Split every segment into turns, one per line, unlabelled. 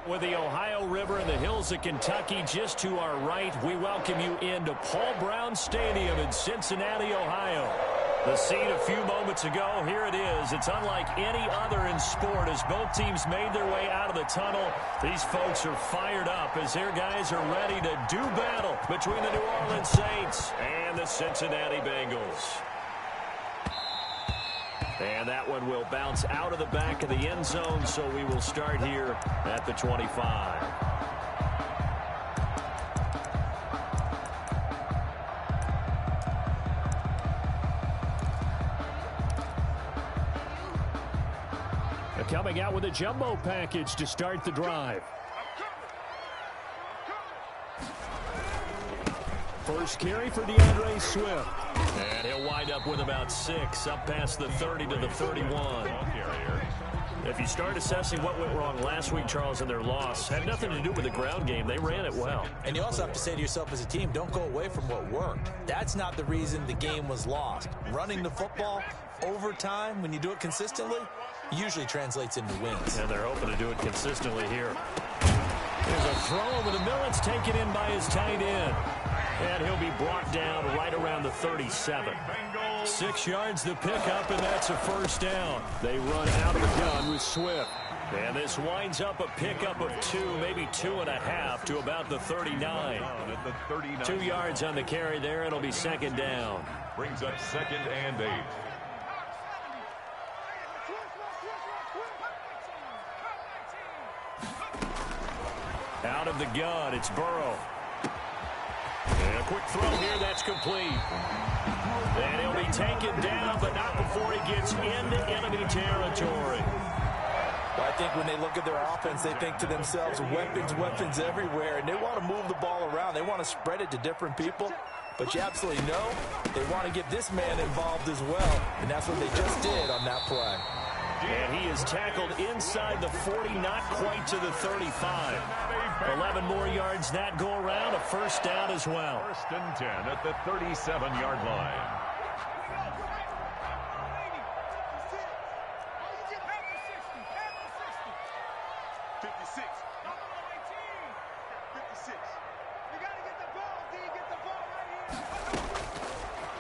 With the Ohio River and the hills of Kentucky just to our right, we welcome you into Paul Brown Stadium in Cincinnati, Ohio. The scene a few moments ago, here it is. It's unlike any other in sport as both teams made their way out of the tunnel. These folks are fired up as their guys are ready to do battle between the New Orleans Saints and the Cincinnati Bengals. And that one will bounce out of the back of the end zone, so we will start here at the 25. Coming out with a jumbo package to start the drive. First carry for DeAndre Swift. And he'll wind up with about 6, up past the 30 to the 31. If you start assessing what went wrong last week, Charles, in their loss, had nothing to do with the ground game. They ran it well.
And you also have to say to yourself as a team, don't go away from what worked. That's not the reason the game was lost. Running the football over time, when you do it consistently, usually translates into wins.
And they're hoping to do it consistently here. There's a throw over the middle. It's taken in by his tight end. And he'll be brought down right around the 37. 6 yards the pickup, and that's a first down. They run out of the gun with Swift. And this winds up a pickup of 2, maybe 2.5 to about the 39. 2 yards on the carry there. It'll be second down.
Brings up 2nd and 8.
Out of the gun, it's Burrow. And a quick throw here, that's complete. And he'll be taken down, but not before he gets into enemy territory.
Well, I think when they look at their offense, they think to themselves, weapons everywhere, and they want to move the ball around. They want to spread it to different people. But you absolutely know they want to get this man involved as well, and that's what they just did on that play.
And he is tackled inside the 40, not quite to the 35. 11 more yards that go around, a first down as well.
1st and 10 at the 37-yard line.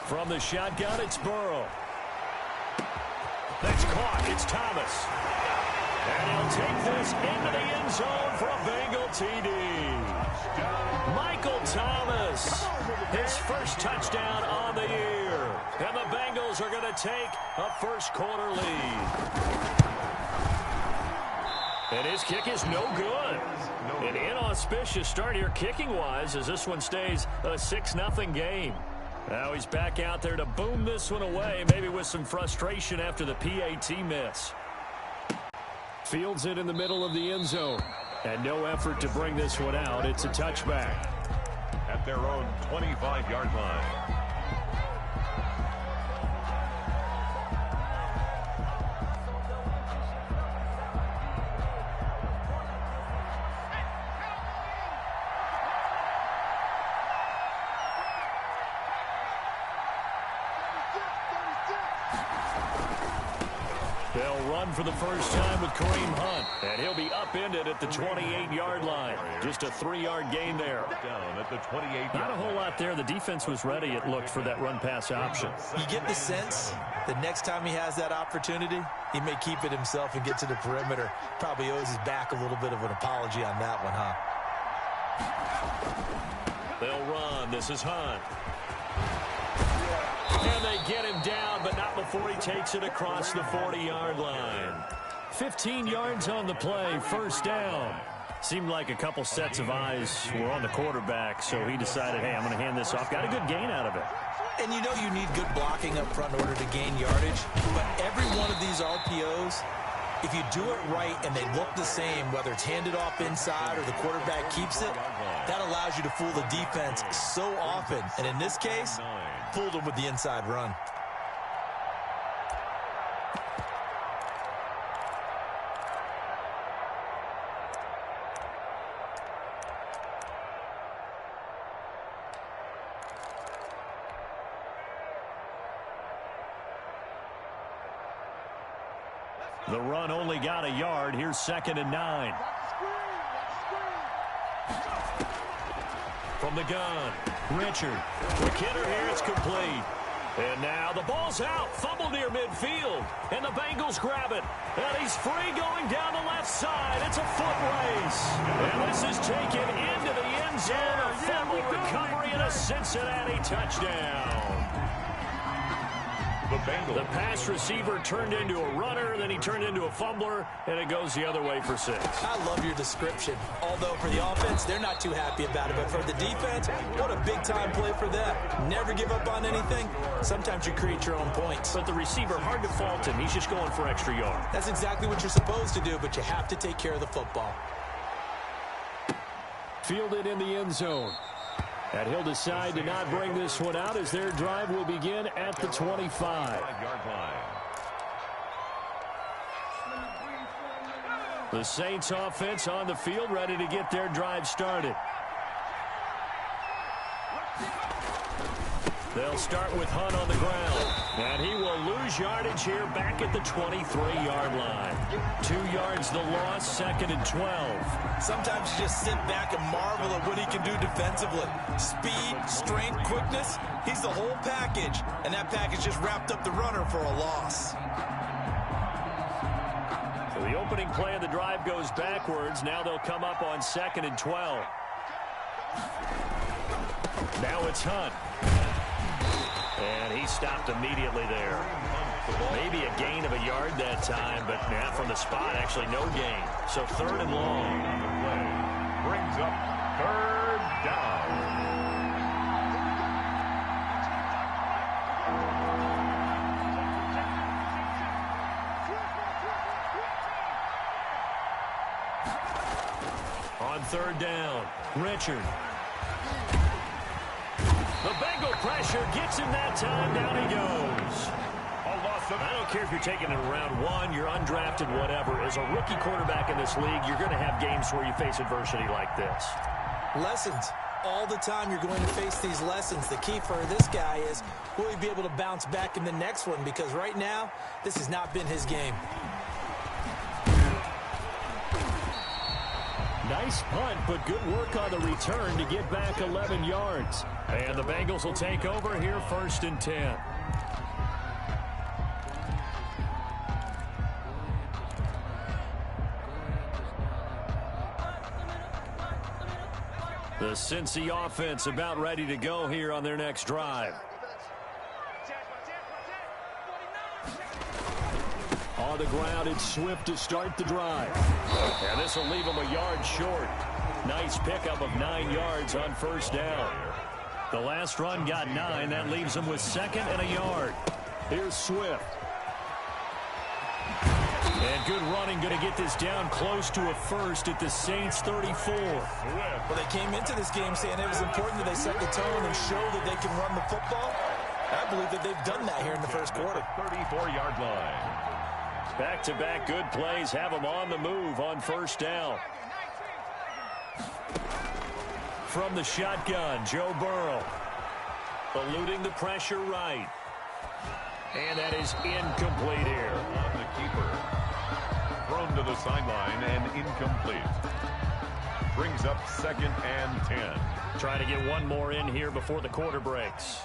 From the shotgun, it's Burrow. That's caught. It's Thomas. And he'll take this into the end zone for a Bengal TD. Michael Thomas, his first touchdown on the year. And the Bengals are going to take a first-quarter lead. And his kick is no good. An inauspicious start here kicking-wise as this one stays a 6-0 game. Now he's back out there to boom this one away, maybe with some frustration after the PAT miss. Fields it in the middle of the end zone. And no effort to bring this one out. It's a touchback.
At their own 25-yard line.
They'll run for the first time with Kareem Hunt. And he'll be upended at the 28-yard line. Just a 3-yard gain there.
Down at the 28.
Not a whole lot there. The defense was ready, it looked, for that run-pass option.
You get the sense that next time he has that opportunity, he may keep it himself and get to the perimeter. Probably owes his back a little bit of an apology on that one, huh?
They'll run. This is Hunt. And they get him down, but not before he takes it across the 40-yard line. 15 yards on the play, first down. Seemed like a couple sets of eyes were on the quarterback, so he decided, hey, I'm going to hand this off. Got a good gain out of it.
And you know you need good blocking up front in order to gain yardage, but every one of these RPOs, if you do it right and they look the same, whether it's handed off inside or the quarterback keeps it, that allows you to fool the defense so often. And in this case, fooled them with the inside run.
The run only got a yard. Here's 2nd and 9. from the gun. Richard. McKinnon here. It's complete. And now the ball's out. Fumble near midfield. And the Bengals grab it. And he's free going down the left side. It's a foot race. And this is taken into the end zone. A fumble recovery and a Cincinnati touchdown. The pass receiver turned into a runner, then he turned into a fumbler, and it goes the other way for 6.
I love your description. Although for the offense, they're not too happy about it. But for the defense, what a big-time play for them. Never give up on anything. Sometimes you create your own points.
But the receiver, hard to fault him. He's just going for extra yard.
That's exactly what you're supposed to do, but you have to take care of the football.
Fielded in the end zone. And he'll decide to not bring this one out as their drive will begin at the 25. The Saints offense on the field, ready to get their drive started. They'll start with Hunt on the ground. And he will lose yardage here back at the 23-yard line. 2 yards the loss, 2nd and 12.
Sometimes you just sit back and marvel at what he can do defensively. Speed, strength, quickness, he's the whole package. And that package just wrapped up the runner for a loss.
So the opening play of the drive goes backwards. Now they'll come up on 2nd and 12. Now it's Hunt. And he stopped immediately there. Maybe a gain of a yard that time, but from the spot, actually no gain. So 3rd and long.
Brings up 3rd down.
On 3rd down, Richard. The Bengal pressure gets him that time. Down he goes. I don't care if you're taking it in round 1, you're undrafted, whatever. As a rookie quarterback in this league, you're going to have games where you face adversity like this.
Lessons. All the time you're going to face these lessons. The key for this guy is, will he be able to bounce back in the next one? Because right now, this has not been his game.
Nice punt, but good work on the return to get back 11 yards. And the Bengals will take over here, 1st and 10. The Cincy offense about ready to go here on their next drive. On the ground, it's Swift to start the drive. And this will leave him a yard short. Nice pickup of 9 yards on 1st down. The last run got 9. That leaves him with 2nd and a yard. Here's Swift. And good running, going to get this down close to a 1st at the Saints 34.
Well, they came into this game saying it was important that they set the tone and show that they can run the football. I believe that they've done that here in the first quarter.
34-yard line.
Back-to-back good plays have them on the move on 1st down. From the shotgun, Joe Burrow. Eluding the pressure right. And that is incomplete here.
On the keeper. Thrown to the sideline and incomplete. Brings up 2nd and 10.
Trying to get one more in here before the quarter breaks.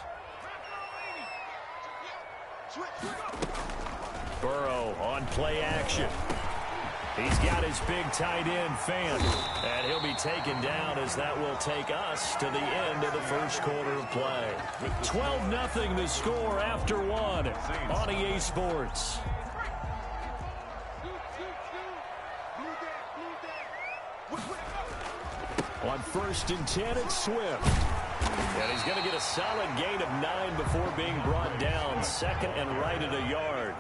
Burrow on play action. He's got his big tight end, Fant. And he'll be taken down as that will take us to the end of the first quarter of play. 12-0 the score after 1 on EA Sports. On 1st and 10, it's Swift. And he's going to get a solid gain of 9 before being brought down. 2nd and right at a yard.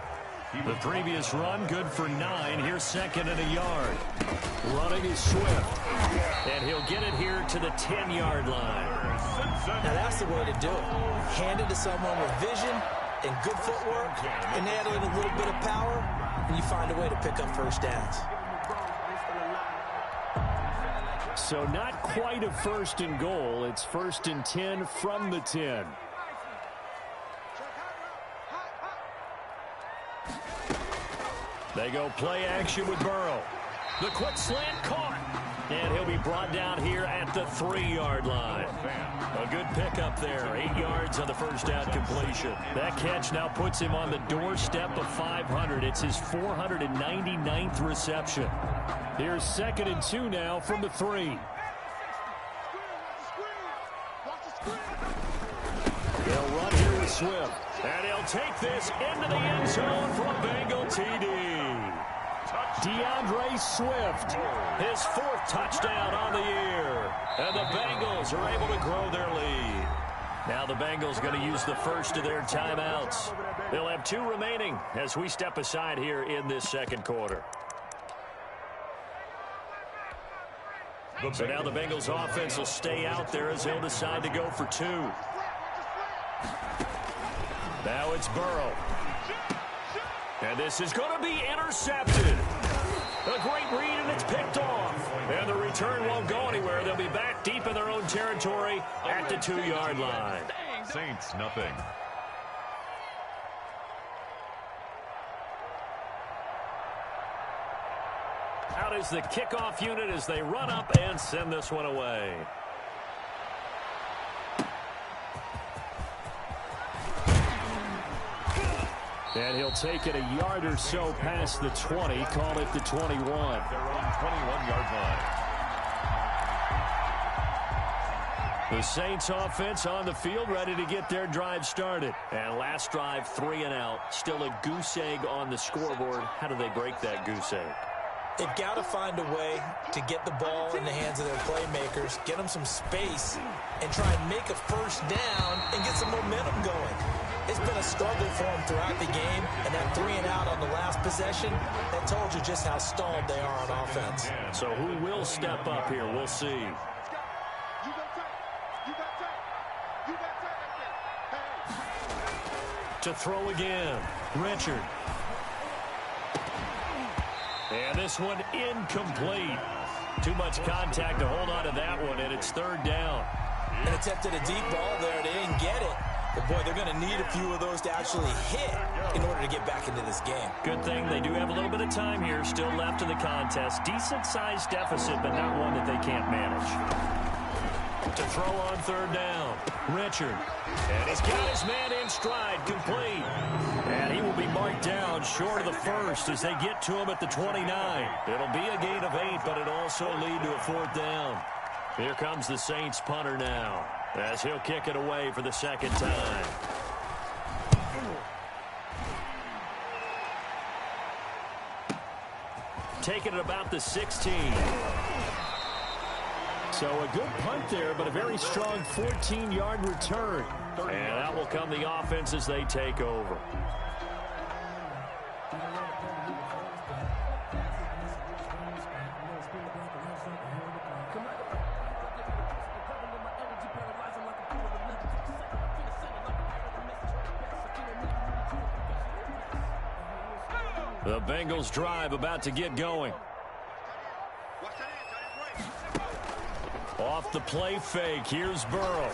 The previous run, good for 9. Here's 2nd and a yard. Running is Swift. And he'll get it here to the 10-yard line.
Now that's the way to do it. Hand it to someone with vision and good footwork, and add in a little bit of power, and you find a way to pick up 1st downs.
So not quite a 1st and goal. It's 1st and 10 from the 10. They go play action with Burrow. The quick slant caught. And he'll be brought down here at the 3-yard line. A good pickup there. 8 yards on the first down completion. That catch now puts him on the doorstep of 500. It's his 499th reception. Here's 2nd and 2 now from the 3. They'll run here with Swift. And he'll take this into the end zone for a Bengal TD. DeAndre Swift, his 4th touchdown on the year. And the Bengals are able to grow their lead. Now the Bengals going to use the first of their timeouts. They'll have 2 remaining as we step aside here in this second quarter. So now the Bengals offense will stay out there as they'll decide to go for 2. Now it's Burrow. And this is going to be intercepted. A great read, and it's picked off. And the return won't go anywhere. They'll be back deep in their own territory at the 2-yard line.
Saints, nothing.
Out is the kickoff unit as they run up and send this one away. And he'll take it a yard or so past the 20, call it the 21.
They're on 21-yard line.
The Saints offense on the field ready to get their drive started. And last drive, 3 and out. Still a goose egg on the scoreboard. How do they break that goose egg?
They've got to find a way to get the ball in the hands of their playmakers, get them some space, and try and make a first down and get some momentum going. It's been a struggle for them throughout the game, and that 3 and out on the last possession, that told you just how stalled they are on offense.
So who will step up here? We'll see. To throw again, Richard. And this one incomplete. Too much contact to hold on to that one, and it's 3rd down.
And attempted a deep ball there. They didn't get it. But, boy, they're going to need a few of those to actually hit in order to get back into this game.
Good thing they do have a little bit of time here still left in the contest. Decent-sized deficit, but not one that they can't manage. To throw on 3rd down, Richard. And he's got his man in stride, complete. And he will be marked down short of the 1st as they get to him at the 29. It'll be a gain of 8, but it'll also lead to a 4th down. Here comes the Saints punter now, as he'll kick it away for the 2nd time. Taking it about the 16. So a good punt there, but a very strong 14-yard return. And that will come the offense as they take over. The Bengals drive about to get going. Off the play fake, here's Burrow.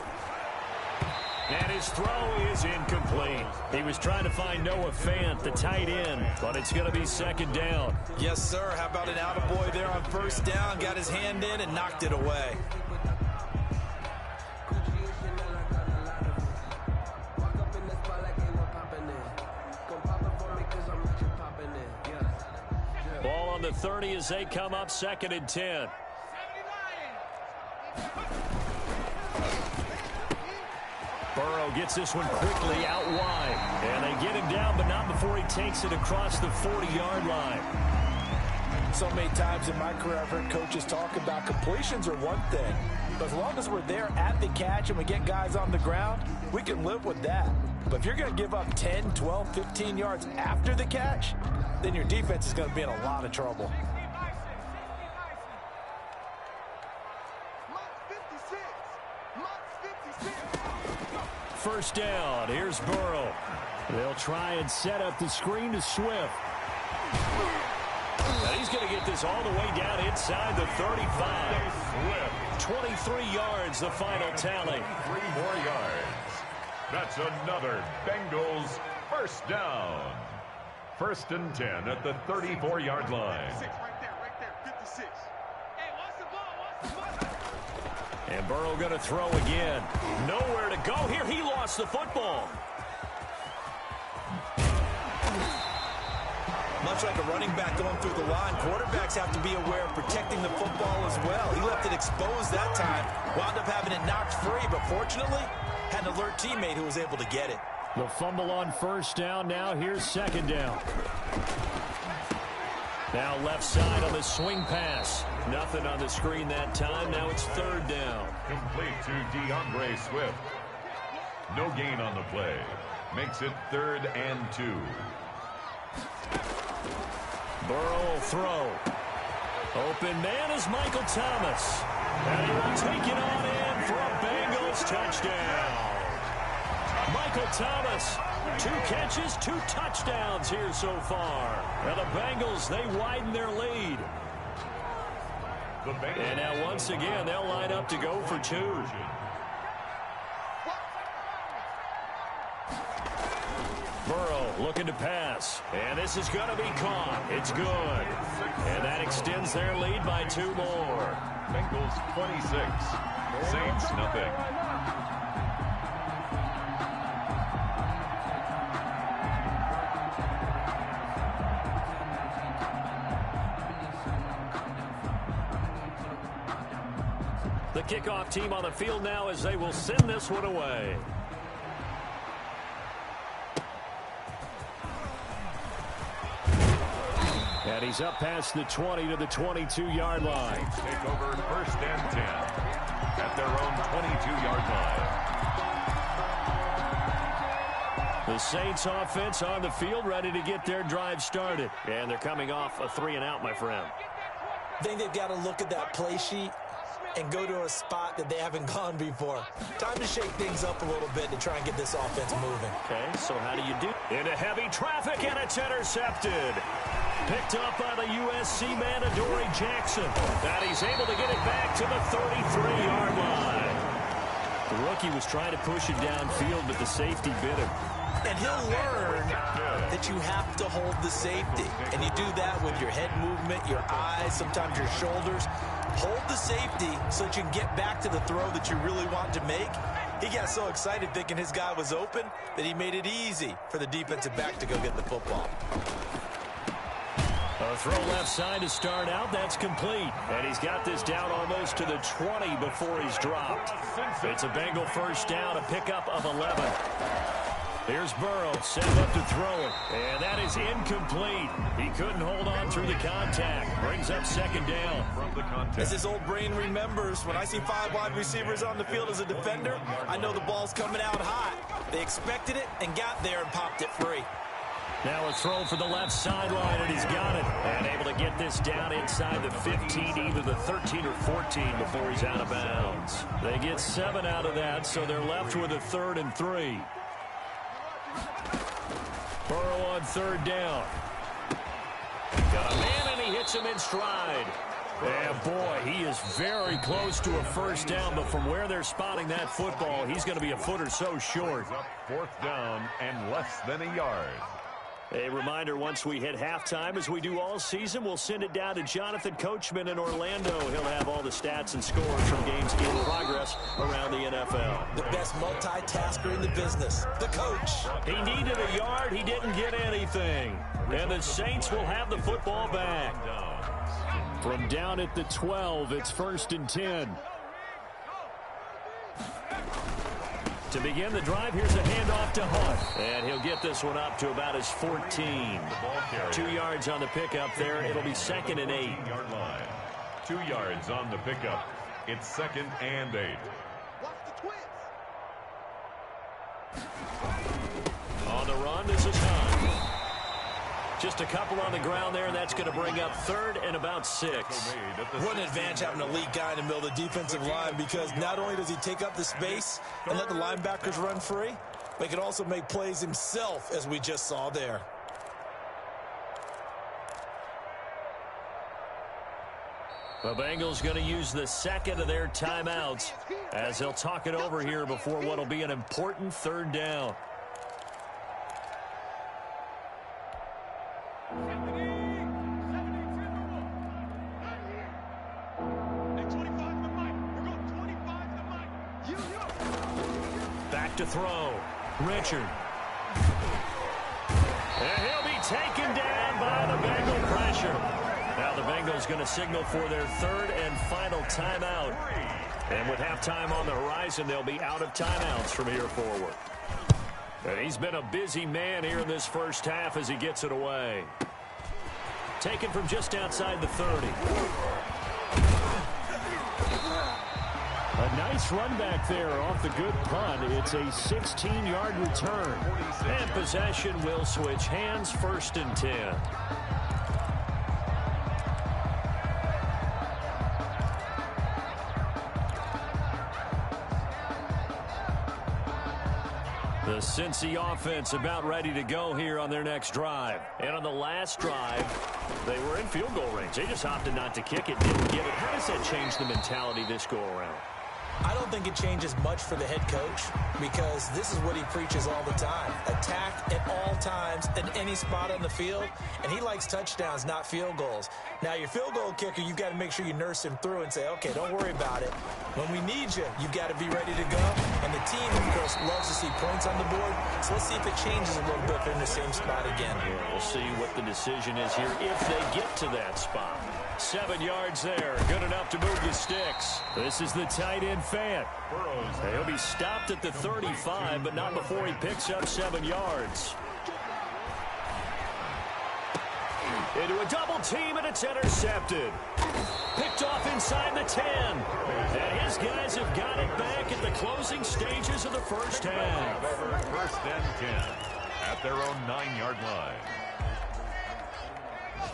And his throw is incomplete. He was trying to find Noah Fant, the tight end, but it's going to be 2nd down.
Yes, sir. How about an attaboy there on 1st down? Got his hand in and knocked it away.
Ball on the 30 as they come up 2nd and 10. Burrow gets this one quickly out wide. And they get him down, but not before he takes it across the 40-yard line.
So many times in my career I've heard coaches talk about completions are one thing. But as long as we're there at the catch and we get guys on the ground, we can live with that. But if you're going to give up 10, 12, 15 yards after the catch, then your defense is going to be in a lot of trouble.
First down, here's Burrow. They'll try and set up the screen to Swift. And he's going to get this all the way down inside the 35. Swift. 23 yards, the final tally.
3 more yards. That's another Bengals first down. 1st and 10 at the 34-yard line.
Right there, 56. Hey, watch the ball.
And Burrow going to throw again. Nowhere to go here. He lost the football.
Much like a running back going through the line, quarterbacks have to be aware of protecting the football as well. He left it exposed that time, wound up having it knocked free, but fortunately, had an alert teammate who was able to get it.
The fumble on first down. Now here's second down. Now left side on the swing pass. Nothing on the screen that time. Now it's third down.
Complete to DeAndre Swift. No gain on the play. Makes it 3rd and 2.
Burrow will throw. Open man is Michael Thomas. And he will take it on in for a Bengals touchdown. Michael Thomas, 2 catches, 2 touchdowns here so far. Now the Bengals, they widen their lead. And now once again, they'll line up to go for 2. Burrow looking to pass. And this is going to be caught. It's good. And that extends their lead by 2 more.
Bengals 26. Saints nothing.
The kickoff team on the field now as they will send this one away. And he's up past the 20 to the 22-yard line.
Take over 1st and 10 at their own 22-yard line.
The Saints offense on the field ready to get their drive started. And they're coming off a 3-and-out, my friend.
I think they've got to look at that play sheet and go to a spot that they haven't gone before. Time to shake things up a little bit to try and get this offense moving.
Okay, so how do you do? Into heavy traffic, and it's intercepted. Picked up by the USC man, Adoree Jackson. And he's able to get it back to the 33-yard line. The rookie was trying to push it downfield, but the safety bit him.
And he'll learn that you have to hold the safety. And you do that with your head movement, your eyes, sometimes your shoulders. Hold the safety so that you can get back to the throw that you really want to make. He got so excited thinking his guy was open that he made it easy for the defensive back to go get the football.
A throw left side to start out. That's complete. And he's got this down almost to the 20 before he's dropped. It's a Bengal first down, a pickup of 11. Here's Burrow, set up to throw it. And that is incomplete. He couldn't hold on through the contact. Brings up second down.
From the contact.
As his old brain remembers, when I see 5 wide receivers on the field as a defender, I know the ball's coming out hot. They expected it and got there and popped it free.
Now a throw for the left sideline, and he's got it. And able to get this down inside the 15, either the 13 or 14 before he's out of bounds. They get 7 out of that, so they're left with a 3rd and 3. Burrow on 3rd down. Got a man, and he hits him in stride. And boy, he is very close to a first down, but from where they're spotting that football, he's going to be a foot or so short.
4th down and less than a yard.
A reminder, once we hit halftime, as we do all season, we'll send it down to Jonathan Coachman in Orlando. He'll have all the stats and scores from games in progress around the NFL.
The best multitasker in the business, the coach.
He needed a yard. He didn't get anything. And the Saints will have the football back. From down at the 12, it's 1st and 10. To begin the drive, here's a handoff to Hunt. And he'll get this one up to about his 14. 2 yards on the pickup there. It'll be 2nd and 8.
8-yard line. 2 yards on the pickup. It's 2nd and 8.
On the run, this is Hunt. Just a couple on the ground there, and that's going to bring up 3rd and about 6.
What an advantage having an elite guy in the middle of the defensive line, because not only does he take up the space and let the linebackers run free, but he can also make plays himself, as we just saw there.
The Bengals going to use the 2nd of their timeouts as they'll talk it over here before what will be an important 3rd down. Back to throw. Richard. And he'll be taken down by the Bengal pressure. Now the Bengals going to signal for their third and final timeout. And with halftime on the horizon, they'll be out of timeouts from here forward. And he's been a busy man here in this first half as he gets it away. Taken from just outside the 30.
A nice run back there off the good punt. It's a 16-yard return.
And possession will switch hands, 1st and 10. The Cincy offense about ready to go here on their next drive. And on the last drive, they were in field goal range. They just opted not to kick it, didn't get it. How does that change the mentality this go-around?
I don't think it changes much for the head coach because this is what he preaches all the time. Attack at all times in any spot on the field, and he likes touchdowns, not field goals. Now, your field goal kicker, you've got to make sure you nurse him through and say, okay, don't worry about it. When we need you, you've got to be ready to go. And the team, of course, loves to see points on the board. So let's see if it changes a little bit if they're in the same spot again.
Yeah, we'll see what the decision is here if they get to that spot. 7 yards there. Good enough to move the sticks. This is the tight end Fant. He'll be stopped at the 35, but not before he picks up 7 yards. Into a double team, and it's intercepted. Picked off inside the 10. And his guys have got it back at the closing stages of the first half.
1st and 10 at their own 9-yard line.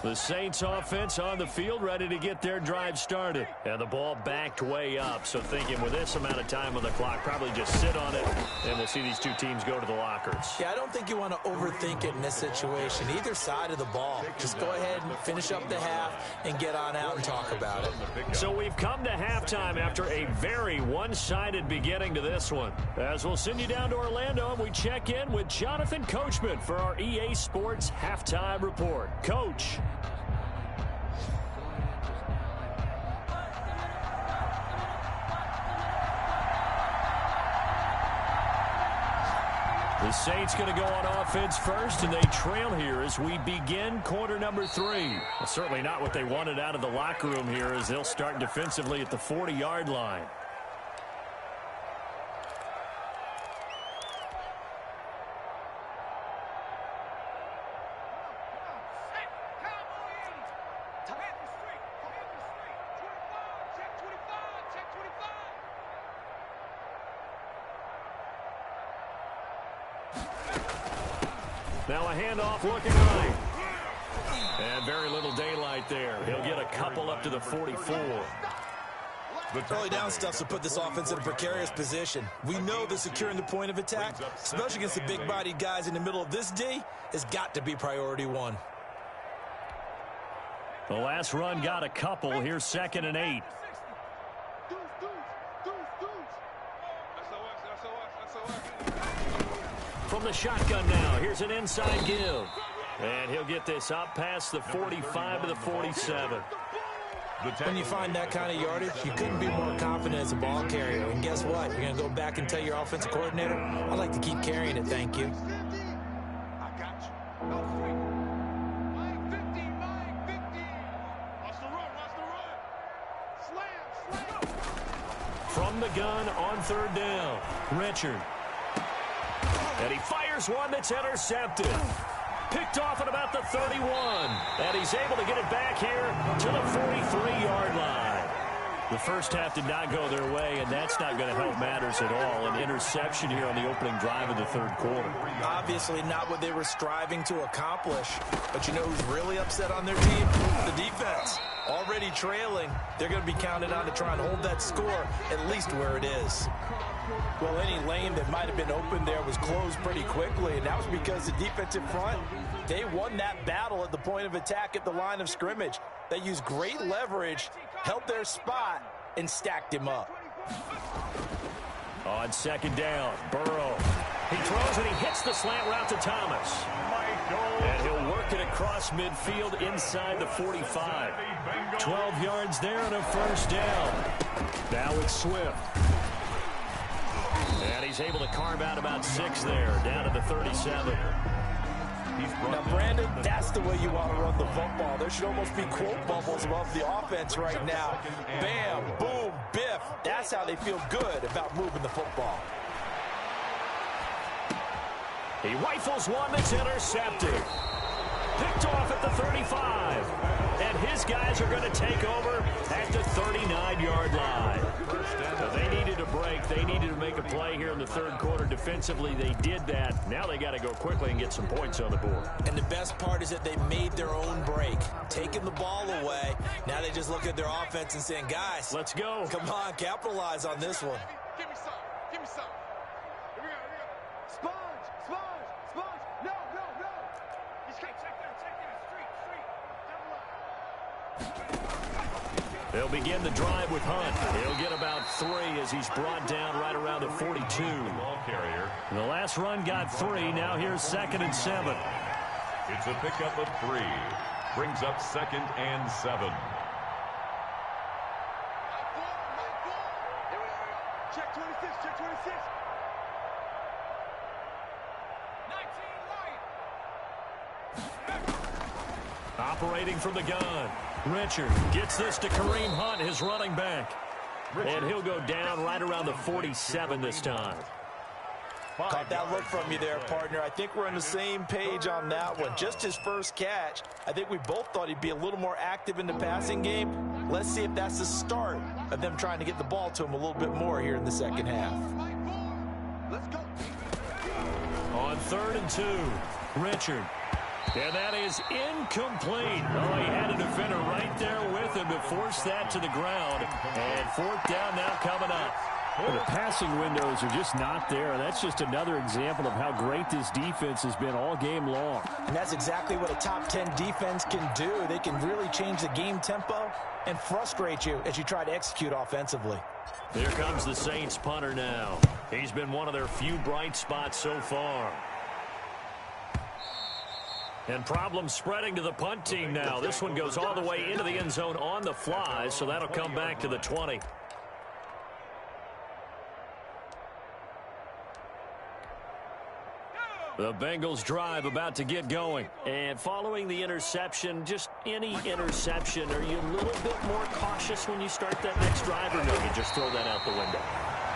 The Saints offense on the field ready to get their drive started. And the ball backed way up. So thinking with this amount of time on the clock, probably just sit on it. And we'll see these two teams go to the lockers.
Yeah, I don't think you want to overthink it in this situation. Either side of the ball. Just go ahead and finish up the half and get on out and talk about it.
So we've come to halftime after a very one-sided beginning to this one. As we'll send you down to Orlando, and we check in with Jonathan Coachman for our EA Sports Halftime Report. Coach. The Saints going to go on offense first, and they trail here as we begin quarter number 3. Well, certainly not what they wanted out of the locker room here as they'll start defensively at the 40-yard line. Now a handoff looking right. And very little daylight there. He'll get a couple up to the 44.
Early down stuff to put this offense in a precarious position. We know that securing the point of attack, especially against the big-bodied guys in the middle of this D, has got to be priority 1.
The last run got a couple. Here's 2nd and 8. From the shotgun now, here's an inside give. And he'll get this up past the 45 to the 47.
When you find that kind of yardage, you couldn't be more confident as a ball carrier. And guess what? You're going to go back and tell your offensive coordinator, I'd like to keep carrying it, thank you.
From the gun on 3rd down, Richard. And he fires one that's intercepted. Picked off at about the 31. And he's able to get it back here to the 43-yard line. The first half did not go their way, and that's not going to help matters at all. An interception here on the opening drive of the 3rd quarter.
Obviously not what they were striving to accomplish. But you know who's really upset on their team? The defense. Already trailing, they're going to be counted on to try and hold that score at least where it is.
Well, any lane that might have been open there was closed pretty quickly, and that was because the defensive front, they won that battle at the point of attack at the line of scrimmage. They used great leverage, held their spot, and stacked him up.
On 2nd down, Burrow. He throws and he hits the slant route to Thomas. And he'll work it across midfield inside the 45. 12 yards there and a 1st down. Now it's Swift. And he's able to carve out about 6 there, down to the 37.
Now, Brandon, that's the way you want to run the football. There should almost be quote bubbles above the offense right now. Bam, boom, biff. That's how they feel good about moving the football.
He rifles one that's intercepted. Picked off at the 35. And his guys are going to take over at the 39-yard line. So they needed a break. They needed to make a play here in the third quarter. Defensively, they did that. Now they got to go quickly and get some points on the board.
And the best part is that they made their own break, taking the ball away. Now they just look at their offense and saying, guys,
let's go.
Come on, capitalize on this one.
Give me some. Give me some. Here we go. Here we go. Sponge. Sponge. Sponge. No, no, no. Check that. Street. Double up.
They'll begin the drive with Hunt. He'll get about 3 as he's brought down right around the 42.
Ball carrier.
The last run got 3. Now here's 2nd and 7.
It's a pickup of 3. Brings up 2nd and 7.
My ball. Here we go. Check 26. 19 right.
Operating from the gun. Richard gets this to Kareem Hunt, his running back. And he'll go down right around the 47 this time.
Caught that look from you there, partner. I think we're on the same page on that one. Just his first catch. I think we both thought he'd be a little more active in the passing game. Let's see if that's the start of them trying to get the ball to him a little bit more here in the second half.
Let's go.
On 3rd and 2, Richard. And that is incomplete. Oh, he had a defender right there with him to force that to the ground. And 4th down now coming up.
Well, the passing windows are just not there. That's just another example of how great this defense has been all game long.
And that's exactly what a top 10 defense can do. They can really change the game tempo and frustrate you as you try to execute offensively.
Here comes the Saints punter now. He's been one of their few bright spots so far. And problems spreading to the punt team now. This one goes all the way into the end zone on the fly, so that'll come back to the 20. The Bengals drive about to get going. And following the interception, just any interception, are you a little bit more cautious when you start that next drive, or no, you just throw that out the window?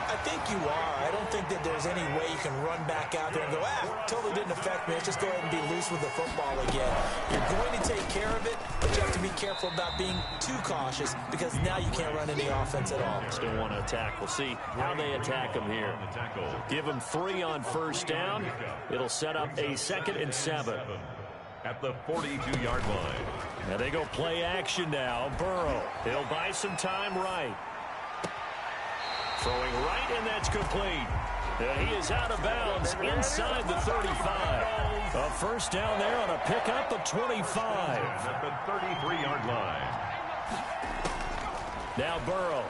I think you are. I don't think that there's any way you can run back out there and go, totally didn't affect me. Let's just go ahead and be loose with the football again. You're going to take care of it, but you have to be careful about being too cautious because now you can't run any offense at all.
Still want to attack. We'll see how they attack them here. Give them 3 on 1st down. It'll set up a 2nd and 7.
At the 42-yard line.
And they go play action now. Burrow. He'll buy some time right. Throwing right, and that's complete. And he is out of bounds inside the 35. A 1st down there on a pickup of 25.
At the 33-yard line.
Now Burrow.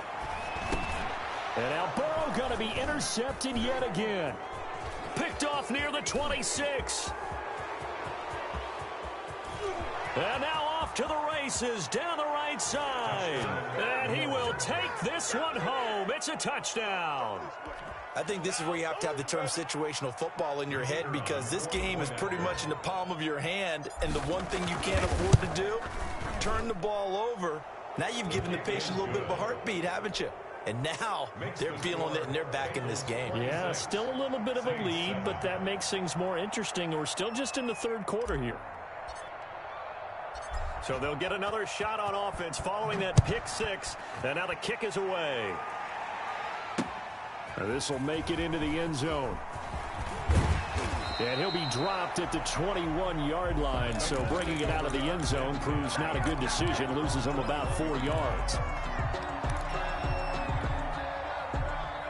And now Burrow going to be intercepted yet again. Picked off near the 26. And now off to the races down the right side. And he will take this one home. It's a touchdown.
I think this is where you have to have the term situational football in your head because this game is pretty much in the palm of your hand, and the one thing you can't afford to do, turn the ball over. Now you've given the patient a little bit of a heartbeat, haven't you? And now they're feeling it, and they're back in this game.
Yeah, still a little bit of a lead, but that makes things more interesting. We're still just in the 3rd quarter here. So they'll get another shot on offense following that pick 6. And now the kick is away.
This will make it into the end zone. And he'll be dropped at the 21-yard line. So bringing it out of the end zone proves not a good decision. Loses him about 4 yards.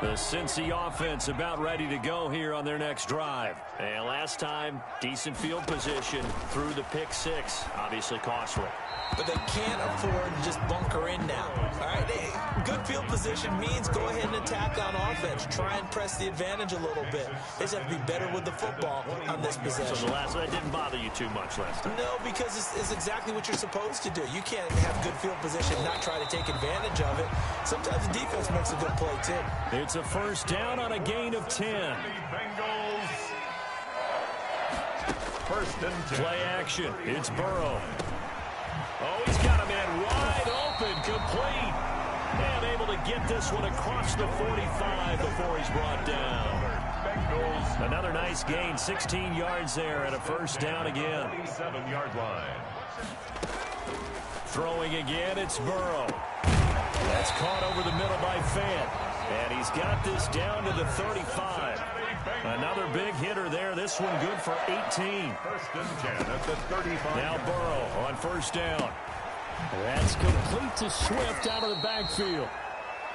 The Cincy offense about ready to go here on their next drive. And last time, decent field position through the pick 6. Obviously costly.
But they can't afford to just bunker in now. All right, good field position means go ahead and attack on offense. Try and press the advantage a little bit. They just have to be better with the football on this possession.
So that didn't bother you too much last time?
No, because it's exactly what you're supposed to do. You can't have good field position and not try to take advantage of it. Sometimes the defense makes a good play, too.
It's a first down on a gain of 10.
Bengals. First and 10.
Play action. It's Burrow. Oh, he's got a man wide open, complete. And able to get this one across the 45 before he's brought down.
Bengals.
Another nice gain, 16 yards there and a first down again.
37-yard line.
Throwing again, it's Burrow. That's caught over the middle by Fant. And he's got this down to the 35. Another big hitter there. This one good for 18.
First and 10 at the 35.
Now Burrow on first down. That's complete to Swift out of the backfield.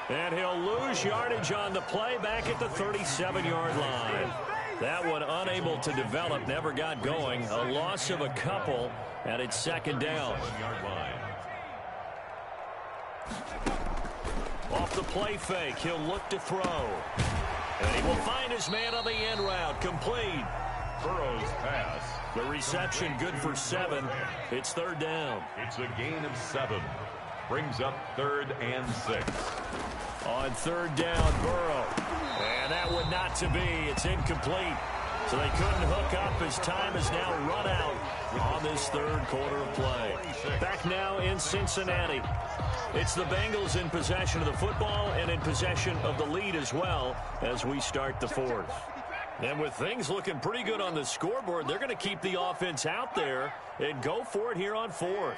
And he'll lose yardage on the play back at the 37-yard line. That one unable to develop, never got going. A loss of a couple, and it's second down. Off the play fake, he'll look to throw. And he will find his man on the end route, complete.
Burrow's pass.
The reception good for 7. It's third down.
It's a gain of 7. Brings up 3rd and 6.
On third down, Burrow. And that would not to be. It's incomplete. So they couldn't hook up as time is now run out on this third quarter of play. Back now in Cincinnati. It's the Bengals in possession of the football and in possession of the lead as well as we start the fourth. And with things looking pretty good on the scoreboard, they're going to keep the offense out there and go for it here on fourth.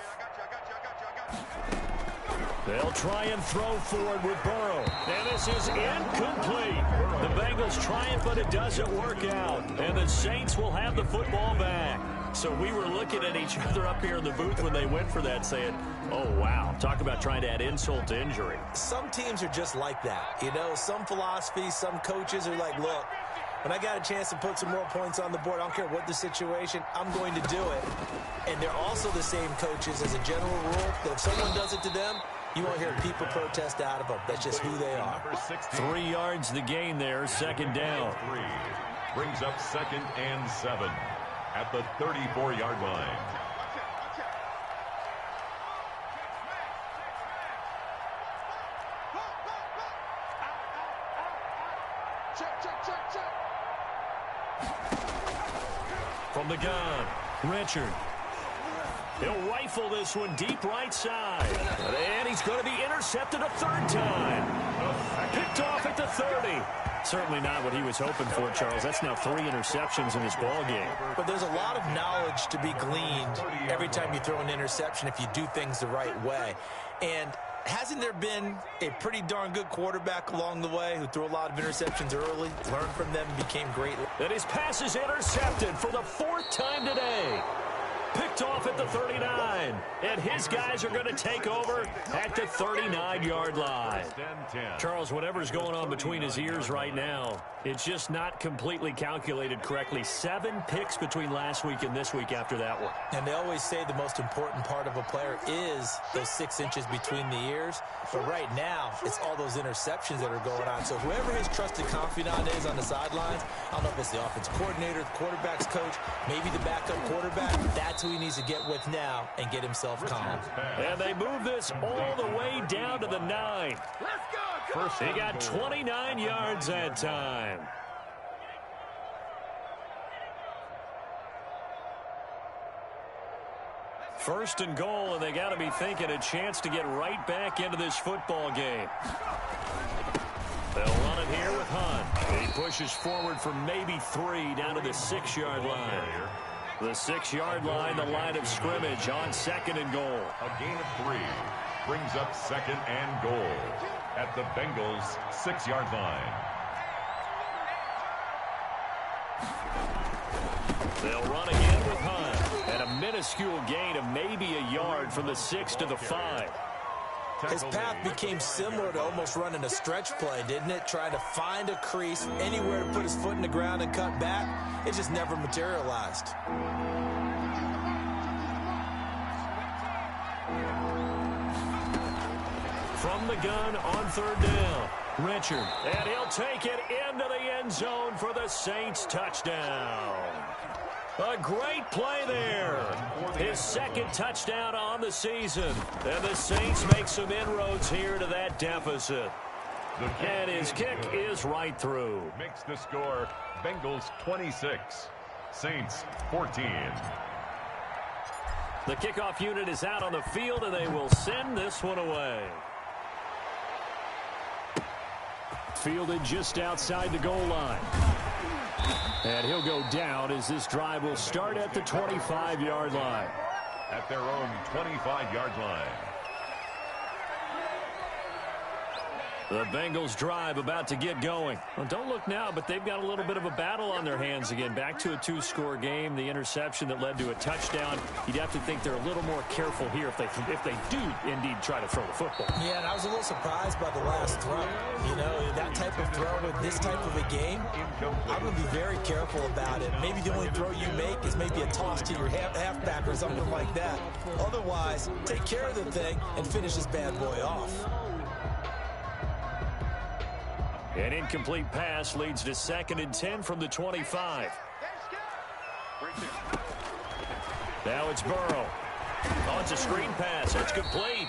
They'll try and throw forward with Burrow. And this is incomplete. The Bengals try it, but it doesn't work out. And the Saints will have the football back. So we were looking at each other up here in the booth when they went for that saying, oh, wow. Talk about trying to add insult to injury.
Some teams are just like that. You know, some philosophies, some coaches are like, look, when I got a chance to put some more points on the board, I don't care what the situation, I'm going to do it. And they're also the same coaches as a general rule that if someone does it to them, you won't hear people protest out of them. That's just who they are.
3 yards the gain there, second down.
3 brings up 2nd and 7 at the 34-yard line.
From the gun, Richard. He'll rifle this one deep right side. And he's going to be intercepted a third time. Picked off at the 30. Certainly not what he was hoping for, Charles. That's now 3 interceptions in this ball game.
But there's a lot of knowledge to be gleaned every time you throw an interception if you do things the right way. And hasn't there been a pretty darn good quarterback along the way who threw a lot of interceptions early, learned from them, and became great?
And his pass is intercepted for the 4th time today. Picked off at the 39. And his guys are going to take over at the 39-yard line. Charles, whatever's going on between his ears right now, it's just not completely calculated correctly. 7 picks between last week and this week after that one.
And they always say the most important part of a player is those 6 inches between the ears. But right now, it's all those interceptions that are going on. So whoever his trusted confidant is on the sidelines, I don't know if it's the offense coordinator, the quarterback's coach, maybe the backup quarterback, that's who he needs to get with now and get himself calm.
And they move this all the way down to the 9. He got 29 yards that time. First and goal, and they got to be thinking a chance to get right back into this football game. They'll run it here with Hunt. He pushes forward for maybe 3 down to the 6-yard line. The 6-yard line, the line of scrimmage on 2nd and goal.
A gain of 3 brings up 2nd and goal at the Bengals' 6-yard line.
They'll run again with Hunt. And a minuscule gain of maybe a yard from the 6 to the 5.
His path became similar to almost running a stretch play, didn't it? Trying to find a crease, anywhere to put his foot in the ground and cut back. It just never materialized.
From the gun on third down. Richard, and he'll take it into the end zone for the Saints touchdown. A great play there. His second touchdown on the season. And the Saints make some inroads here to that deficit. And his kick is right through.
Makes the score Bengals 26, Saints 14.
The kickoff unit is out on the field, and they will send this one away.
Fielded just outside the goal line. And he'll go down as this drive will start at the 25-yard line.
At their own 25-yard line.
The Bengals drive about to get going. Well, don't look now, but they've got a little bit of a battle on their hands again. Back to a two-score game. The interception that led to a touchdown. You'd have to think they're a little more careful here if they do indeed try to throw the football.
Yeah, and I was a little surprised by the last throw. You know, that type of throw with this type of a game, I'm going to be very careful about it. Maybe the only throw you make is maybe a toss to your halfback or something like that. Otherwise, take care of the thing and finish this bad boy off.
An incomplete pass leads to 2nd and 10 from the 25. Now it's Burrow. Oh, it's a screen pass. It's complete.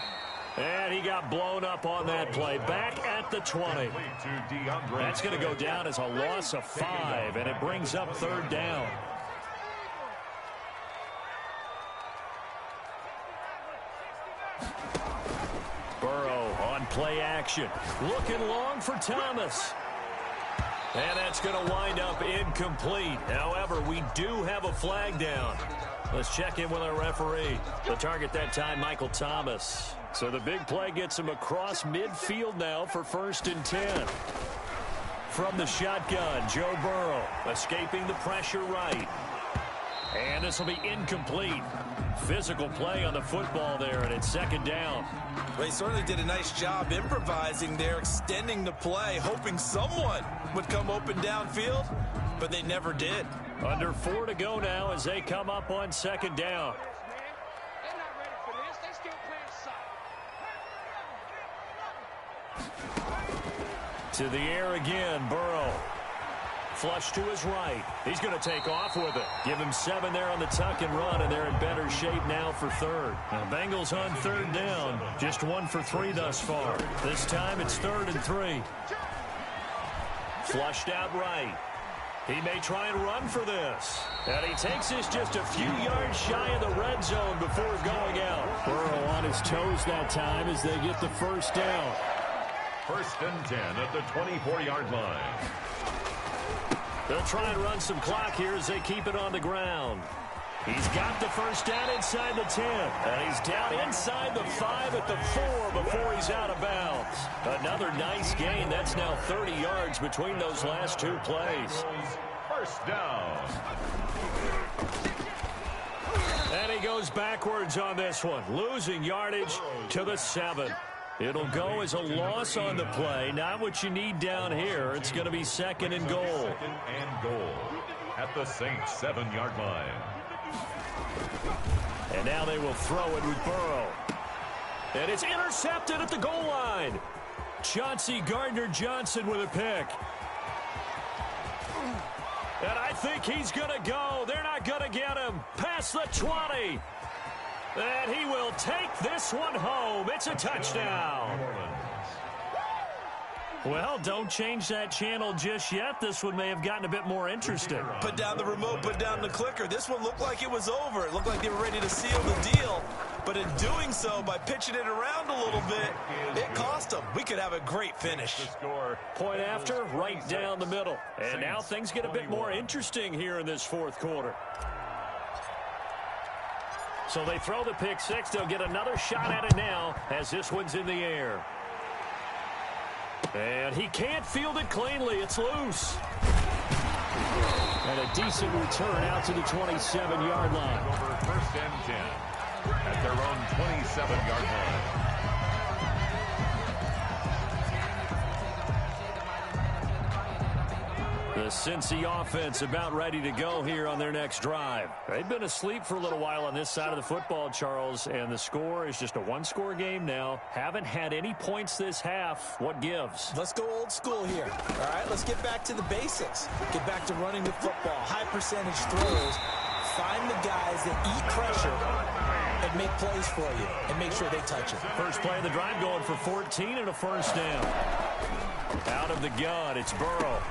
And he got blown up on that play. Back at the 20. That's going to go down as a loss of 5, and it brings up 3rd down. Burrow on play action. Looking long for Thomas. And that's going to wind up incomplete. However, we do have a flag down. Let's check in with our referee. The target that time, Michael Thomas. So the big play gets him across midfield now for 1st and 10. From the shotgun, Joe Burrow escaping the pressure right. And this will be incomplete. Physical play on the football there, and it's 2nd down.
They certainly did a nice job improvising there, extending the play, hoping someone would come open downfield, but they never did.
Under 4 to go now as they come up on 2nd down.
They're not ready for this. They still playing soft.
To the air again, Burrow. Flush to his right. He's going to take off with it. Give him 7 there on the tuck and run, and they're in better shape now for 3rd. Now, Bengals on 3rd down. Just 1 for 3 thus far. This time it's 3rd and 3. Flushed out right. He may try and run for this. And he takes this just a few yards shy of the red zone before going out.
Burrow on his toes that time as they get the 1st down.
1st and 10 at the 24-yard line.
They'll try and run some clock here as they keep it on the ground. He's got the 1st down inside the 10. And he's down inside the 5 at the 4 before he's out of bounds. Another nice gain. That's now 30 yards between those last 2 plays.
1st down.
And he goes backwards on this one, losing yardage to the 7. It'll go as a loss on the play. Not what you need down here. It's going to be 2nd and goal.
2nd and goal at the Saints 7-yard line.
And now they will throw it with Burrow. And it's intercepted at the goal line. Chauncey Gardner-Johnson with a pick. And I think he's going to go. They're not going to get him past the 20. And he will take this one home. It's a touchdown. Well, don't change that channel just yet. This one may have gotten a bit more interesting.
Put down the remote, put down the clicker. This one looked like it was over. It looked like they were ready to seal the deal. But in doing so, by pitching it around a little bit, it cost them. We could have a great finish.
Point after, right down the middle. And now things get a bit more interesting here in this 4th quarter. So they throw the pick 6. They'll get another shot at it now as this one's in the air. And he can't field it cleanly. It's loose.
And a decent return out to the 27-yard line.
Over 1st and 10 at their own 27-yard line.
The The Cincy offense about ready to go here on their next drive. They've been asleep for a little while on this side of the football, Charles, and the score is just a one-score game now. Haven't had any points this half. What gives?
Let's go old school here. All right, let's get back to the basics. Get back to running the football, high percentage throws. Find the guys that eat pressure and make plays for you and make sure they touch it.
First play of the drive going for 14 and a first down. Out of the gun, it's Burrow.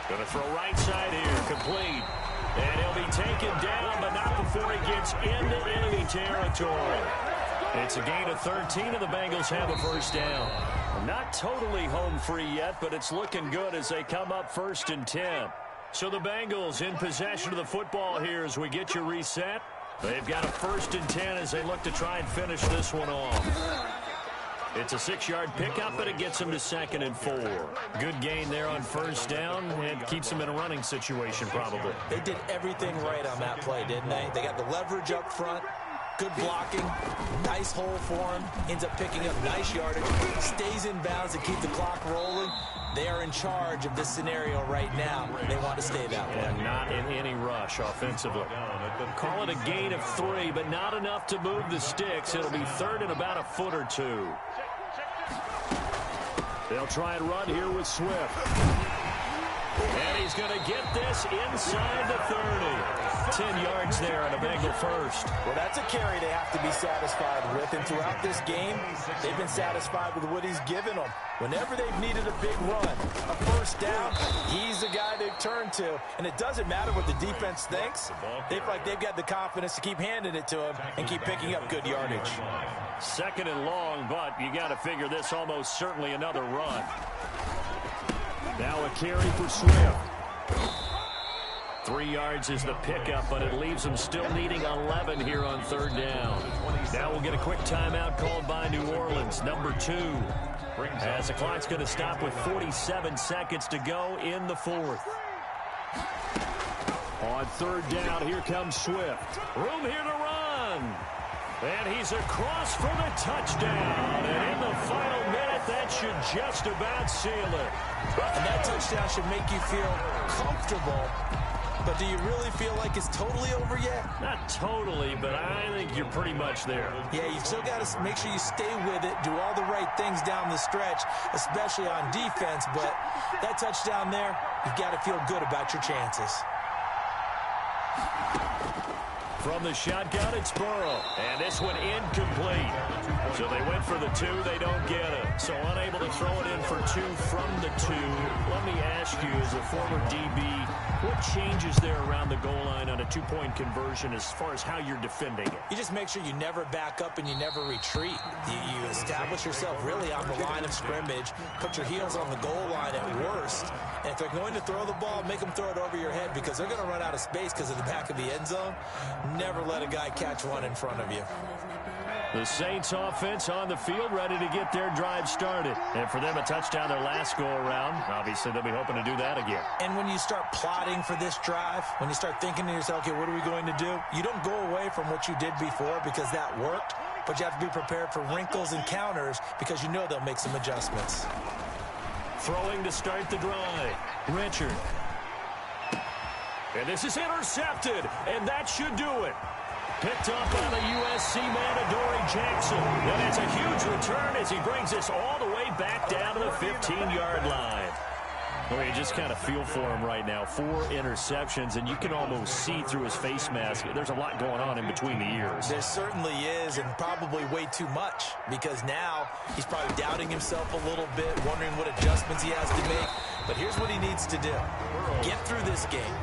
Going to throw right side here, complete. And he'll be taken down, but not before he gets into enemy territory. It's a gain of 13, and the Bengals have a first down. Not totally home free yet, but it's looking good as they come up 1st and 10. So the Bengals in possession of the football here as we get you reset. They've got a 1st and 10 as they look to try and finish this one off. It's a 6-yard pickup, but it gets them to 2nd and 4. Good gain there on first down and keeps them in a running situation probably.
They did everything right on that play, didn't they? They got the leverage up front, good blocking, nice hole for him, ends up picking up nice yardage, stays in bounds to keep the clock rolling. They are in charge of this scenario right now. They want to stay that way.
And not in any rush offensively. Call it a gain of 3, but not enough to move the sticks. It'll be 3rd and about a foot or 2. They'll try and run here with Swift. And he's going to get this inside the 30. 10 yards there on a Bengal first.
Well, that's a carry they have to be satisfied with. And throughout this game, they've been satisfied with what he's given them. Whenever they've needed a big run, a first down, he's the guy they've turned to. And it doesn't matter what the defense thinks. They feel like they've got the confidence to keep handing it to him and keep picking up good yardage.
2nd and long, but you got to figure this almost certainly another run. Now a carry for Swift. 3 yards is the pickup, but it leaves them still needing 11 here on 3rd down. Now we'll get a quick timeout called by New Orleans, number 2. As the clock's going to stop with 47 seconds to go in the 4th. On 3rd down, here comes Swift. Room here to run. And he's across for the touchdown. And in the final minute, that should just about seal it.
And that touchdown should make you feel comfortable. But do you really feel like it's totally over yet?
Not totally, but I think you're pretty much there.
Yeah, you've still got to make sure you stay with it, do all the right things down the stretch, especially on defense. But that touchdown there, you've got to feel good about your chances.
From the shotgun, it's Burrow. And this one incomplete. So they went for the 2. They don't get it. So unable to throw it in for 2 from the 2. Let me ask you, as a former DB, what changes there around the goal line on a 2-point conversion as far as how you're defending it?
You just make sure you never back up and you never retreat. You establish yourself really on the line of scrimmage, put your heels on the goal line at worst. And if they're going to throw the ball, make them throw it over your head because they're going to run out of space because of the back of the end zone. Never let a guy catch one in front of you.
The Saints offense on the field ready to get their drive started. And for them, a touchdown their last go-around. Obviously, they'll be hoping to do that again.
And when you start plotting for this drive, when you start thinking to yourself, okay, what are we going to do? You don't go away from what you did before because that worked, but you have to be prepared for wrinkles and counters because you know they'll make some adjustments.
Throwing to start the drive. Richard. And this is intercepted, and that should do it. Picked up by the USC man, Adoree Jackson. And it's a huge return as he brings this all the way back down to the 15-yard line. Well, you just kind of feel for him right now. 4 interceptions, and you can almost see through his face mask. There's a lot going on in between the ears.
There certainly is, and probably way too much, because now he's probably doubting himself a little bit, wondering what adjustments he has to make. But here's what he needs to do. Get through this game.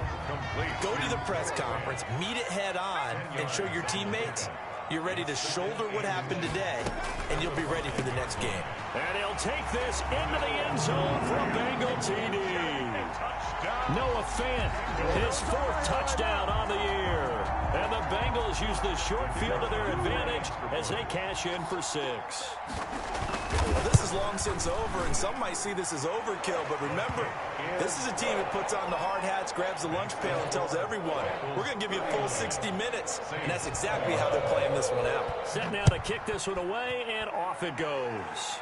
Go to the press conference, meet it head on, and show your teammates you're ready to shoulder what happened today, and you'll be ready for the next game.
And he'll take this into the end zone for a Bengal TD. Noah Fant, his 4th touchdown on the year. And the Bengals use the short field to their advantage as they cash in for 6.
Well, this is long since over, and some might see this as overkill, but remember, this is a team that puts on the hard hats, grabs the lunch pail, and tells everyone, we're going to give you a full 60 minutes, and that's exactly how they're playing this one out.
Set now to kick this one away, and off it goes.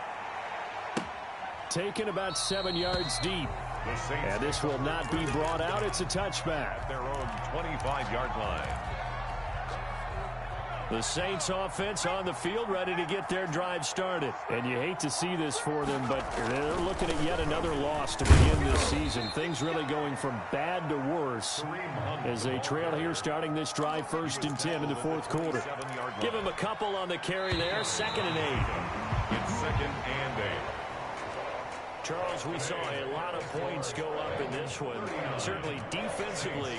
Taken about 7 yards deep.
And this will not be brought out. It's a touchback.
At their own 25-yard line.
The Saints offense on the field, ready to get their drive started.
And you hate to see this for them, but they're looking at yet another loss to begin this season. Things really going from bad to worse as they trail here starting this drive 1st and 10 in the 4th quarter.
Give him a couple on the carry there. 2nd and 8.
It's 2nd and 8.
Charles, we saw a lot of points go up in this one. Certainly defensively,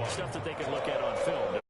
stuff that they can look at on film.